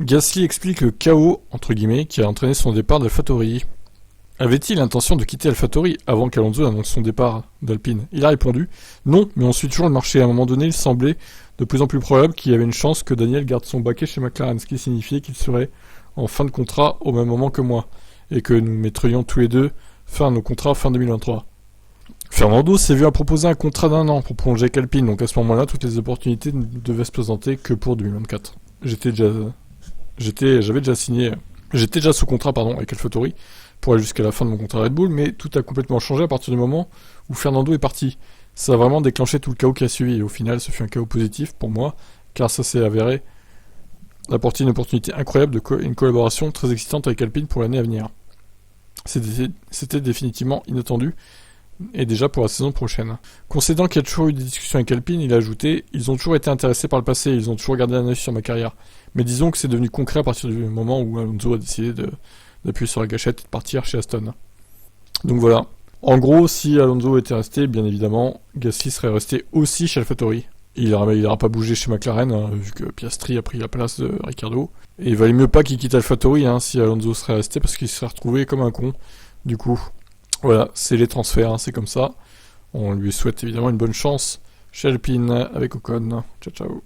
Gasly explique le chaos, entre guillemets, qui a entraîné son départ d'AlphaTauri. Avait-il l'intention de quitter AlphaTauri avant qu'Alonso annonce son départ d'Alpine? Il a répondu non, mais on suit toujours le marché. À un moment donné, il semblait de plus en plus probable qu'il y avait une chance que Daniel garde son baquet chez McLaren, ce qui signifiait qu'il serait en fin de contrat au même moment que moi, et que nous mettrions tous les deux fin à nos contrats fin 2023. Fernando s'est vu à proposer un contrat d'1 an pour prolonger avec Alpine, donc à ce moment-là, toutes les opportunités ne devaient se présenter que pour 2024. J'étais déjà sous contrat, avec AlphaTauri pour aller jusqu'à la fin de mon contrat Red Bull, mais tout a complètement changé à partir du moment où Fernando est parti. Ça a vraiment déclenché tout le chaos qui a suivi, et au final, ce fut un chaos positif pour moi, car ça s'est avéré apporter une opportunité incroyable une collaboration très excitante avec Alpine pour l'année à venir. C'était définitivement inattendu, et déjà pour la saison prochaine. Concédant qu'il y a toujours eu des discussions avec Alpine, il a ajouté « Ils ont toujours été intéressés par le passé, ils ont toujours gardé un œil sur ma carrière. Mais disons que c'est devenu concret à partir du moment où Alonso a décidé d'appuyer sur la gâchette et de partir chez Aston. » Donc voilà. En gros, si Alonso était resté, bien évidemment, Gasly serait resté aussi chez AlphaTauri. Il n'aura pas bougé chez McLaren, vu que Piastri a pris la place de Ricciardo. Et il valait mieux pas qu'il quitte AlphaTauri si Alonso serait resté, parce qu'il serait retrouvé comme un con. Du coup, voilà, c'est les transferts, c'est comme ça. On lui souhaite évidemment une bonne chance chez Alpine avec Ocon. Ciao ciao.